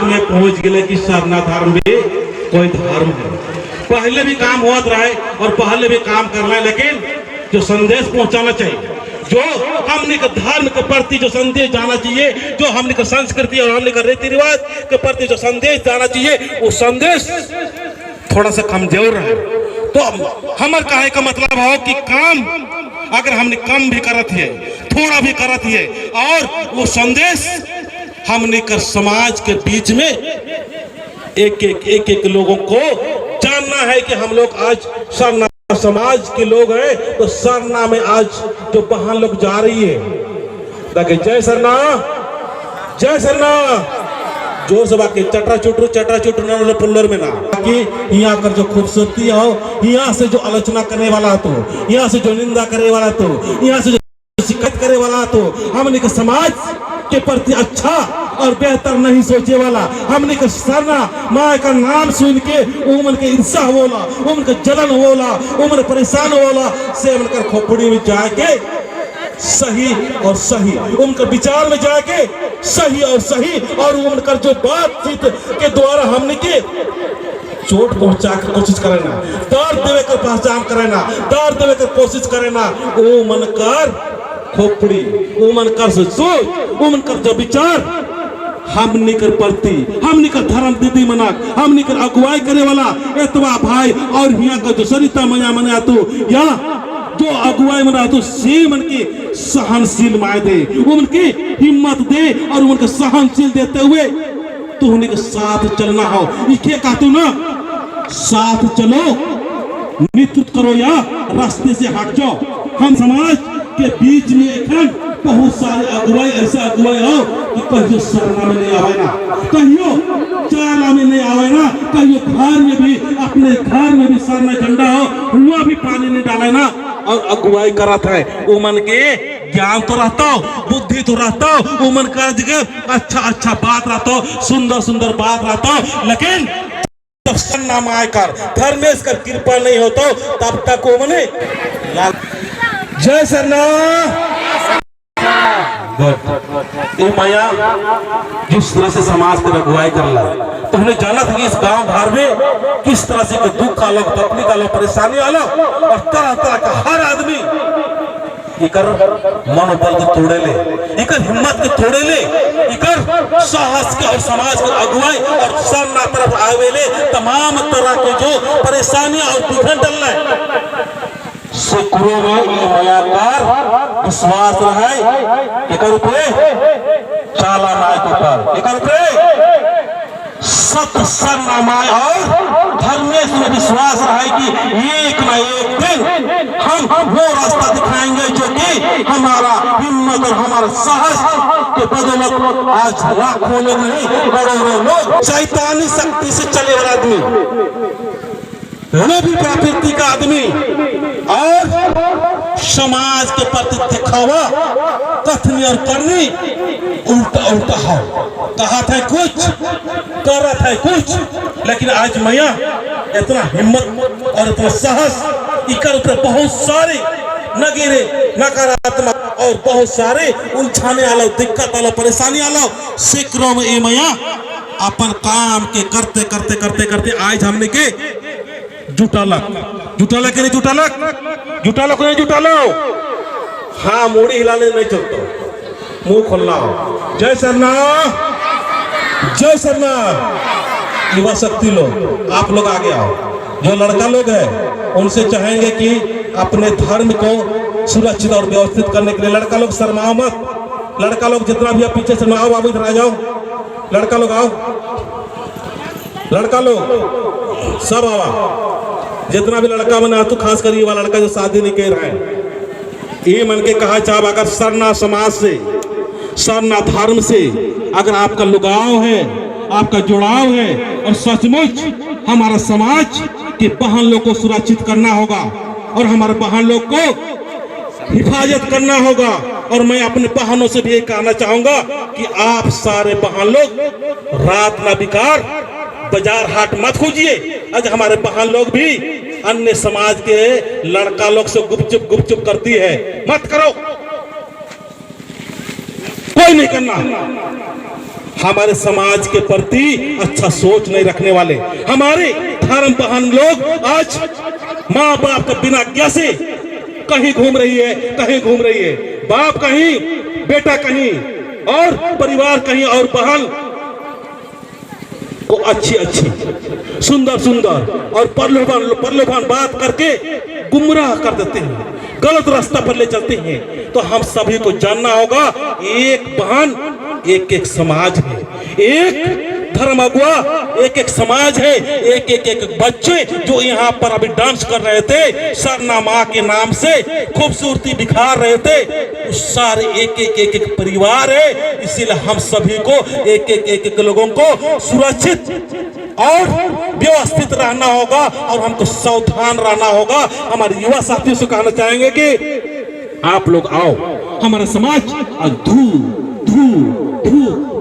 में पहुंच गए कि सरना धर्म भी कोई धर्म है। पहले भी काम होत रहे और पहले भी काम करना है, लेकिन जो संदेश पहुंचाना चाहिए, जो हमने के धर्म के प्रति जो संदेश जाना चाहिए, जो हमने के संस्कृति और हमने के रीति रिवाज के प्रति जो संदेश जाना चाहिए, वो संदेश थोड़ा सा कमजोर है। तो हमारे कहे का मतलब हो कि काम अगर हमने कम भी करत है, थोड़ा भी करत है, और वो संदेश हमने कर समाज के बीच में एक लोगों को जानना है कि हम लोग आज सरना समाज के लोग हैं, तो सरना में आज जो बहन लोग जा रही है, ताकि जय सरना, जय सरना, जोर से बाकी चटरा चुटरू ना पुल्लर में ना, कि यहाँ कर जो खूबसूरती हो, यहाँ से जो आलोचना करने वाला तो, यहाँ से जो निंदा करने वाला तो, यहाँ से जो शिकायत करने वाला तो, हमने के समाज के प्रति अच्छा और बेहतर नहीं सोचे वाला, हमने के सरना माँ का नाम सुन के उमन के ईर्षा होला, उमन के जलन होला, उमन परेशान होला, से उनकर खोपड़ी में जाके सही और सही, उनके विचार में जाके सही और सही, और उनकर जो बातचीत के द्वारा हमने के चोट पहुंचा कर कोशिश करना, दर्द देवे कर पहचान करना, दर्द देवे कर कोशिश करना, ओ मन कर खोपड़ी, ओ मन कर सोच, ओ मन कर जो विचार हमने कर प्रति, हमने कर धर्म दीदी मनाक, हमने कर अगुवाई करे वाला एतवा भाई, और यहाँ का जो सरिता मया मना तो या जो अगुवाई मना तो से मन के सहनशील माय दे, उनकी हिम्मत दे, और उनके सहनशील देते हुए तो उन्हीं के साथ चलना हो। इके कहते ना, साथ चलो, नेतृत्व करो या रास्ते से हट जाओ। हम समाज के बीच में एक बहुत सारे अगुवाई, ऐसे अगुवाई हो कि कहियो सरना में नहीं आवे ना, कहियो चाला में नहीं आवे ना, कहियो घर में भी, अपने घर में भी सरना झंडा हो, हुआ भी पानी नहीं डाले ना, और अगुवाई करत है। वो मन के ज्ञान तो रहता हो, बुद्धि तो रहता हो, वो मन का जगह अच्छा बात रहता हो, सुंदर बात रहता हो, लेकिन जब सरना माय कर धर्मेश कर कृपा नहीं होता तब तक वो मने जय सरना माया जिस तरह से समाज की अगुवाई कर ला, तो हमने जाना था कि इस गांव भर में किस तरह से दुख का लोग, तकलीफ का लोग, परेशानी वाला, और तरह तरह का हर आदमी इकर मनोबल के तोड़े ले, इकर हिम्मत के तोड़े ले, इकर साहस के और समाज के अगुवाई और सरना तरफ आवे ले, तमाम तरह के जो परेशानियां और विघटन डल रहे सैकड़ों में ये मयाकार विश्वास रहे, एक रुपये चाला माय के ऊपर, एक रुपये सत सरना माय और धर्मेश में विश्वास रहे कि एक न एक दिन हम वो रास्ता दिखाएंगे जो कि हमारा हिम्मत और हमारा साहस के बदौलत आज लाखों लोग नहीं, करोड़ों लोग शैतानी शक्ति से चले वाला आदमी, वो भी प्रकृति का आदमी, और समाज के प्रति दिखावा, कथनी और करनी उल्टा हो, कहा था कुछ, कर रहा था कुछ, लेकिन आज मैया इतना हिम्मत और इतना साहस, इकर ऊपर बहुत सारे नगीरे नकारात्मक और बहुत सारे उलझाने वाला, दिक्कत वाला, परेशानी वाला सैकड़ों में ये मैया अपन काम के करते आज हमने के जुटाला के नहीं जुटालो, हाँ मुड़ी हिलाने नहीं चलता, मुंह खोलना हो। जय सरना, जय सरना। युवा शक्ति लोग, आप लोग आगे आओ, जो लड़का लोग है उनसे चाहेंगे कि अपने धर्म को सुरक्षित और व्यवस्थित करने के लिए लड़का लोग शर्माओ मत, लड़का लोग जितना भी आप पीछे से आओ, बाबू इधर आ जाओ, लड़का लोग आओ, लड़का लोग सब आवा, जितना भी लड़का बना तो खास कर ये वाला लड़का जो शादी नहीं कर रहा है, ये मन के कहा चाह, अगर सरना समाज से, सरना धर्म से अगर आपका लगाव है, आपका जुड़ाव है, और सचमुच हमारा समाज के बहन लोग को सुरक्षित करना होगा, और हमारे बहन लोग को हिफाजत करना होगा, और मैं अपने बहनों से भी ये कहना चाहूंगा कि आप सारे बहन लोग रात ना बिकार बाजार हाट मत खोजिए। आज हमारे बहन लोग भी अन्य समाज के लड़का लोग से गुपचुप करती है, मत करो, कोई नहीं करना। हमारे समाज के प्रति अच्छा सोच नहीं रखने वाले, हमारे धर्म बहन लोग आज माँ बाप के बिना आज्ञा से कहीं घूम रही है, कहीं घूम रही है, बाप कहीं, बेटा कहीं, और परिवार कहीं, और बहन को अच्छी अच्छी सुंदर सुंदर और प्रलोभन बात करके गुमराह कर देते हैं, गलत रास्ता पर ले चलते हैं। तो हम सभी को जानना होगा, एक बहन एक एक समाज है, एक धर्म अगुआ एक एक समाज है, एक एक एक बच्चे जो यहाँ पर अभी डांस कर रहे थे, सरना माँ के नाम से खूबसूरती दिखा रहे थे, उस सारे एक एक परिवार है। इसीलिए हम सभी को एक लोगों को सुरक्षित और व्यवस्थित रहना होगा और हमको सावधान रहना होगा। हमारे युवा साथियों से कहना चाहेंगे कि आप लोग आओ, हमारा समाज धू धू धू